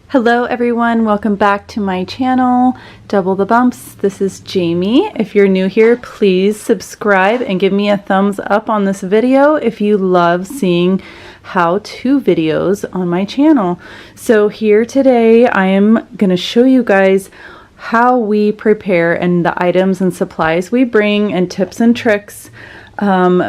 Hello everyone, welcome back to my channel, Double the Bumps. This is Jamie. If you're new here, please subscribe and give me a thumbs up on this video if you love seeing how-to videos on my channel. So here today, I am going to show you guys how we prepare and the items and supplies we bring and tips and tricks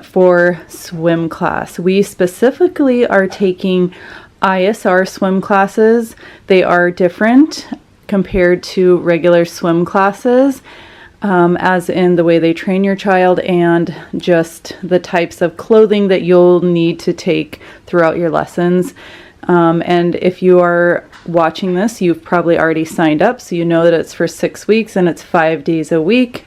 for swim class. We specifically are taking ISR swim classes. They are different compared to regular swim classes, as in the way they train your child and just the types of clothing that you'll need to take throughout your lessons. And if you are watching this, you've probably already signed up, so you know that it's for 6 weeks and it's 5 days a week,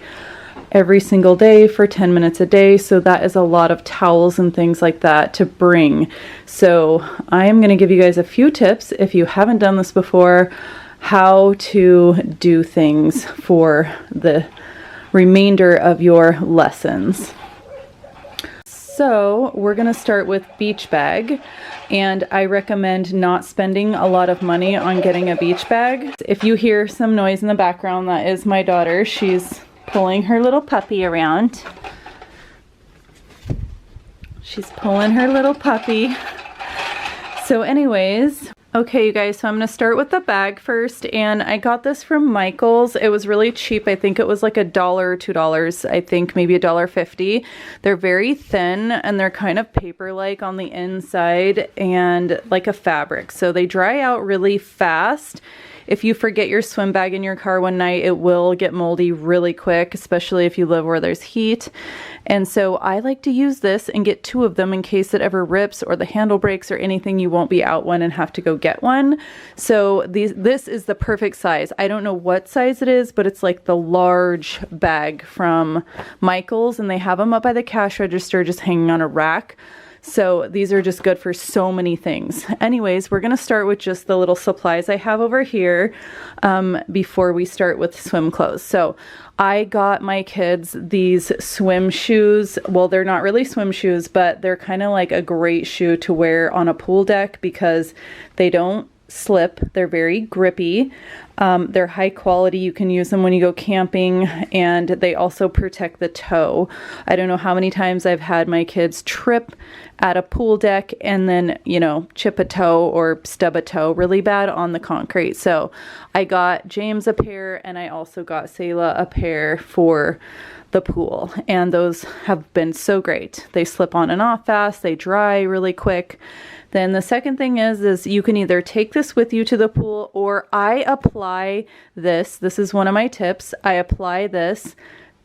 every single day for 10 minutes a day. So that is a lot of towels and things like that to bring. So I am going to give you guys a few tips, if you haven't done this before, how to do things for the remainder of your lessons. So we're going to start with beach bag, and I recommend not spending a lot of money on getting a beach bag. If you hear some noise in the background, that is my daughter. She's pulling her little puppy around. She's pulling her little puppy. So anyways, okay you guys, so I'm gonna start with the bag first, and I got this from Michael's. It was really cheap. I think it was like $1 or $2. I think maybe $1.50. They're very thin and they're kind of paper-like on the inside and like a fabric. So they dry out really fast. If you forget your swim bag in your car one night, it will get moldy really quick, especially if you live where there's heat. And so I like to use this and get 2 of them in case it ever rips or the handle breaks or anything. You won't be out one and have to go get one. So this is the perfect size. I don't know what size it is, but it's like the large bag from Michael's, and they have them up by the cash register just hanging on a rack. So these are just good for so many things. Anyways, we're going to start with just the little supplies I have over here before we start with swim clothes. So I got my kids these swim shoes. Well, they're not really swim shoes, but they're kind of like a great shoe to wear on a pool deck because they don't slip. They're very grippy. They're high quality. You can use them when you go camping, and they also protect the toe. I don't know how many times I've had my kids trip at a pool deck and then, you know, chip a toe or stub a toe really bad on the concrete. So I got James a pair, and I also got Selah a pair for the pool, and those have been so great. They slip on and off fast. They dry really quick. Then the second thing is you can either take this with you to the pool, or I apply this. This is one of my tips. I apply this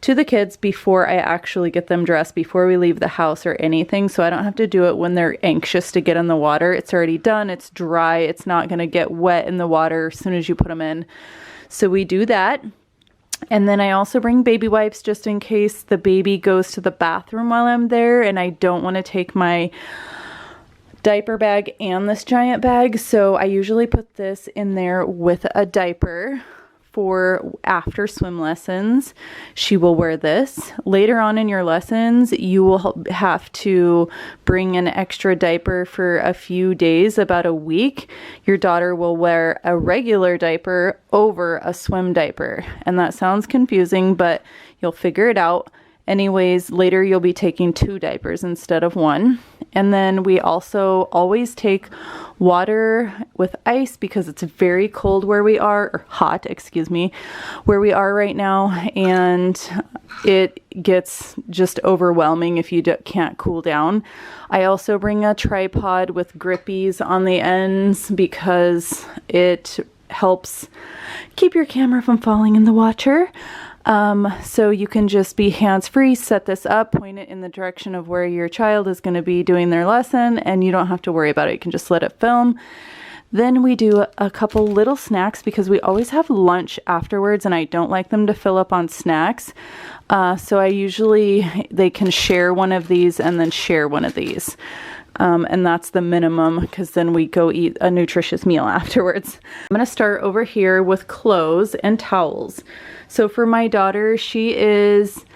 to the kids before I actually get them dressed, before we leave the house or anything, so I don't have to do it when they're anxious to get in the water. It's already done. It's dry. It's not going to get wet in the water as soon as you put them in. So we do that. And then I also bring baby wipes just in case the baby goes to the bathroom while I'm there and I don't want to take my diaper bag and this giant bag. So I usually put this in there with a diaper for after swim lessons. She will wear this. Later on in your lessons, you will have to bring an extra diaper for a few days, about a week. Your daughter will wear a regular diaper over a swim diaper. And that sounds confusing, but you'll figure it out. Anyways, later you'll be taking 2 diapers instead of 1. And then we also always take water with ice because it's very cold where we are, or hot, excuse me, where we are right now. And it gets just overwhelming if you can't cool down. I also bring a tripod with grippies on the ends because it helps keep your camera from falling in the water. So you can just be hands-free, set this up, point it in the direction of where your child is going to be doing their lesson, and you don't have to worry about it. You can just let it film. Then we do a couple little snacks because we always have lunch afterwards, and I don't like them to fill up on snacks. So they can share one of these and then share one of these. And that's the minimum because then we go eat a nutritious meal afterwards. I'm going to start over here with clothes and towels. So for my daughter, she is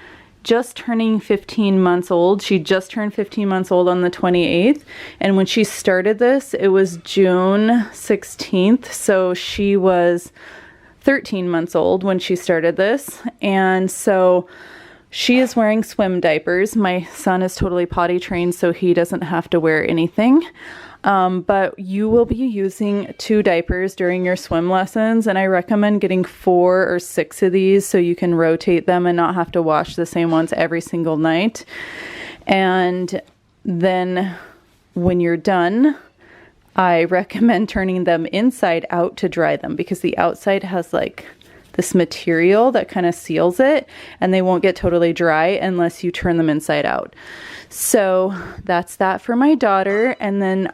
just turning 15 months old. She just turned 15 months old on the 28th. And when she started this, it was June 16th. So she was 13 months old when she started this. And so she is wearing swim diapers. My son is totally potty trained, so he doesn't have to wear anything. But you will be using 2 diapers during your swim lessons, and I recommend getting 4 or 6 of these so you can rotate them and not have to wash the same ones every single night. And then when you're done, I recommend turning them inside out to dry them, because the outside has like this material that kind of seals it, and they won't get totally dry unless you turn them inside out. So that's that for my daughter. And then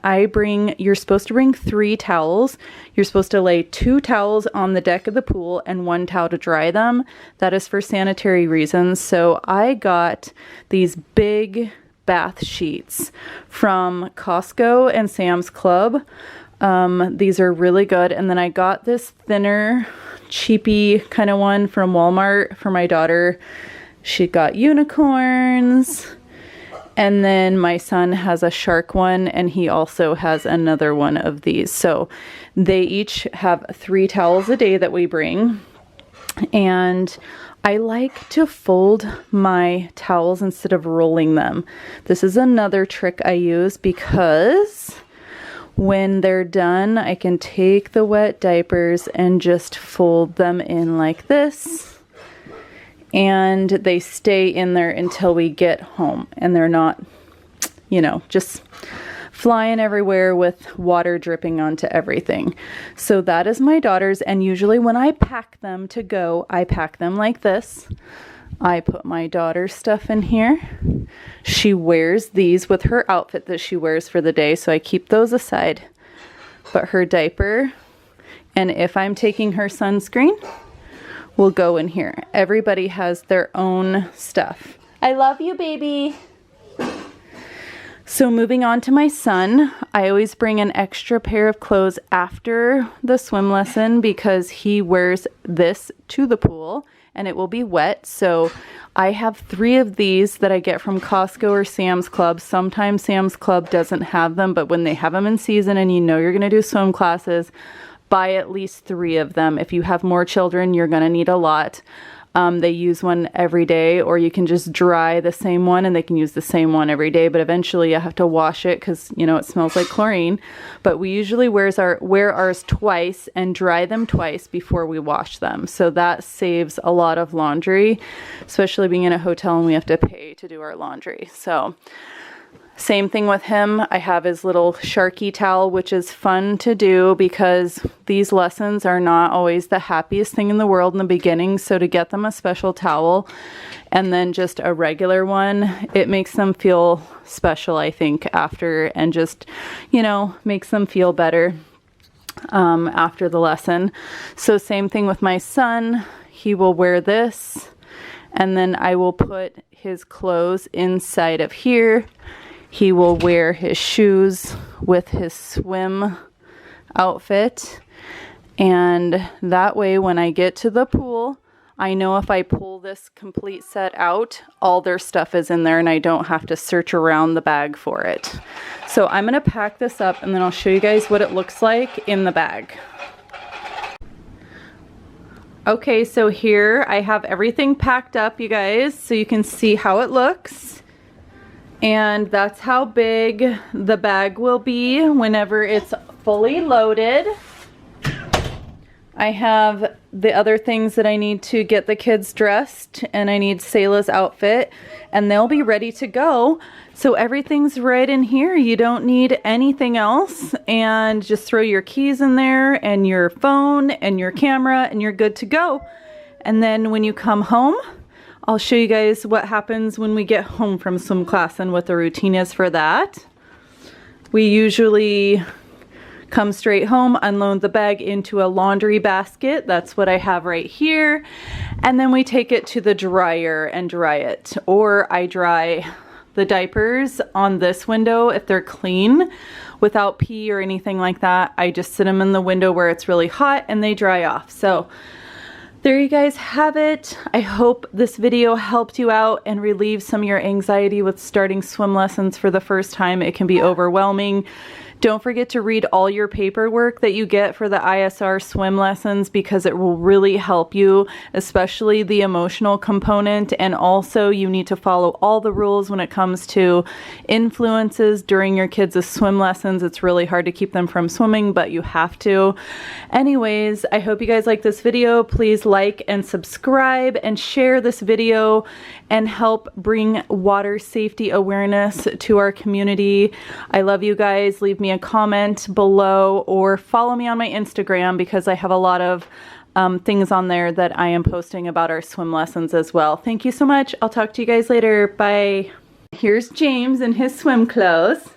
you're supposed to bring 3 towels. You're supposed to lay 2 towels on the deck of the pool and 1 towel to dry them. That is for sanitary reasons. So I got these big bath sheets from Costco and Sam's Club. These are really good. And then I got this thinner, cheapy kind of one from Walmart for my daughter. She got unicorns. And then my son has a shark one, and he also has another one of these. So they each have 3 towels a day that we bring. And I like to fold my towels instead of rolling them. This is another trick I use, because when they're done, I can take the wet diapers and just fold them in like this. And they stay in there until we get home, and they're not, just flying everywhere with water dripping onto everything. So that is my daughter's, and usually when I pack them to go, I pack them like this. I put my daughter's stuff in here. She wears these with her outfit that she wears for the day, so I keep those aside. But her diaper, and if I'm taking her sunscreen, will go in here. Everybody has their own stuff. I love you, baby. So moving on to my son, I always bring an extra pair of clothes after the swim lesson, because he wears this to the pool and it will be wet. So I have 3 of these that I get from Costco or Sam's Club. Sometimes Sam's Club doesn't have them, but when they have them in season and you're going to do swim classes, buy at least 3 of them. If you have more children, you're going to need a lot. They use one every day, or you can just dry the same one and they can use the same one every day. But eventually you have to wash it because, it smells like chlorine. But we usually wear ours twice and dry them twice before we wash them. So that saves a lot of laundry, especially being in a hotel and we have to pay to do our laundry. So same thing with him. I have his little Sharky towel, which is fun to do because these lessons are not always the happiest thing in the world in the beginning. So to get them a special towel and then just a regular one, it makes them feel special, I think, after, and just, makes them feel better after the lesson. So same thing with my son. He will wear this, and then I will put his clothes inside of here. He will wear his shoes with his swim outfit. And that way, when I get to the pool, I know if I pull this complete set out, all their stuff is in there and I don't have to search around the bag for it. So I'm going to pack this up and then I'll show you guys what it looks like in the bag. Okay, so here I have everything packed up, you guys, so you can see how it looks. And that's how big the bag will be whenever it's fully loaded. I have the other things that I need to get the kids dressed, and I need Selah's outfit, and they'll be ready to go. So everything's right in here. You don't need anything else, and just throw your keys in there and your phone and your camera and you're good to go. And then when you come home, I'll show you guys what happens when we get home from swim class and what the routine is for that. We usually come straight home, unload the bag into a laundry basket. That's what I have right here. And then we take it to the dryer and dry it. Or I dry the diapers on this window if they're clean without pee or anything like that. I just sit them in the window where it's really hot and they dry off. So There you guys have it. I hope this video helped you out and relieved some of your anxiety with starting swim lessons for the first time. It can be overwhelming. Don't forget to read all your paperwork that you get for the ISR swim lessons because it will really help you, especially the emotional component. And also you need to follow all the rules when it comes to influences during your kids' swim lessons. It's really hard to keep them from swimming, but you have to. Anyways, I hope you guys like this video. Please like and subscribe and share this video and help bring water safety awareness to our community. I love you guys. Leave me a comment below or follow me on my Instagram because I have a lot of things on there that I am posting about our swim lessons as well. Thank you so much. I'll talk to you guys later. Bye. Here's James in his swim clothes.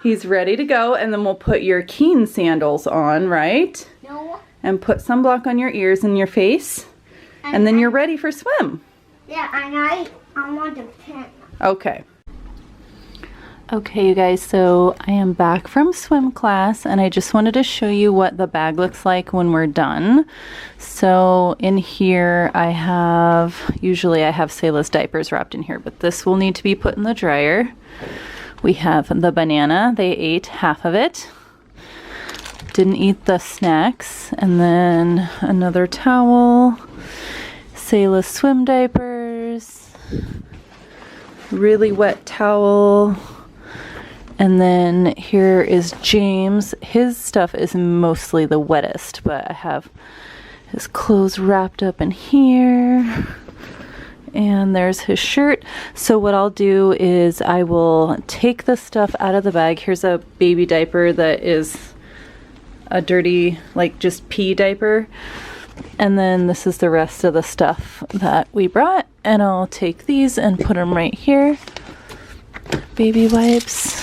He's ready to go, and then we'll put your Keen sandals on, right? No. And put sunblock on your ears and your face, and then you're ready for swim. Yeah, and I want a pen. Okay. Okay, you guys, so I am back from swim class and I just wanted to show you what the bag looks like when we're done. So in here usually I have Sayla's diapers wrapped in here, but this will need to be put in the dryer. We have the banana, they ate half of it. Didn't eat the snacks. And then another towel, Sayla's swim diapers, really wet towel. And then here is James. His stuff is mostly the wettest, but I have his clothes wrapped up in here. And there's his shirt. So what I'll do is I will take the stuff out of the bag. Here's a baby diaper that is a dirty, like just pee diaper. And then this is the rest of the stuff that we brought. And I'll take these and put them right here. Baby wipes.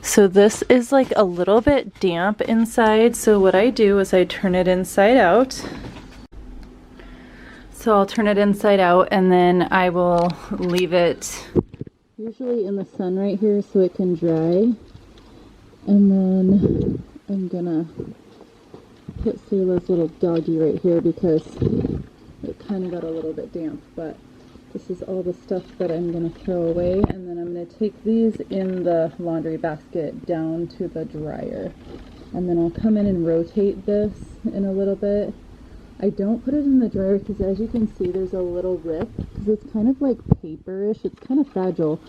So this is like a little bit damp inside. So what I do is I turn it inside out. So I'll turn it inside out and then I will leave it usually in the sun right here so it can dry. And then I'm gonna put Sayla's little doggy right here because it kind of got a little bit damp, but this is all the stuff that I'm going to throw away, and then I'm going to take these in the laundry basket down to the dryer. And then I'll come in and rotate this in a little bit. I don't put it in the dryer because as you can see there's a little rip because it's kind of like paperish. It's kind of fragile.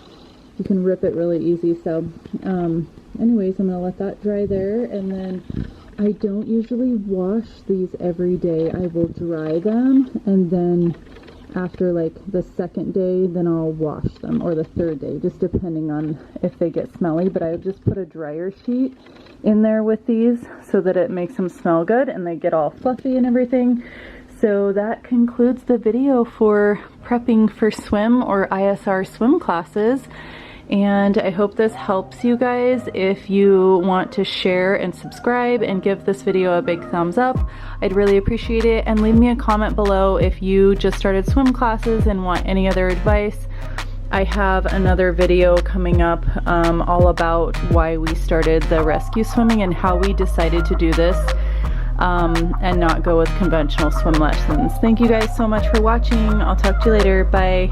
You can rip it really easy. So anyways, I'm going to let that dry there, and then I don't usually wash these every day. I will dry them, and then after like the second day, then I'll wash them, or the third day, just depending on if they get smelly. But I just put a dryer sheet in there with these so that it makes them smell good and they get all fluffy and everything. So that concludes the video for prepping for swim or ISR swim classes. And I hope this helps you guys. If you want to share and subscribe and give this video a big thumbs up, I'd really appreciate it. And leave me a comment below if you just started swim classes and want any other advice. I have another video coming up all about why we started the rescue swimming and how we decided to do this and not go with conventional swim lessons. Thank you guys so much for watching. I'll talk to you later. Bye.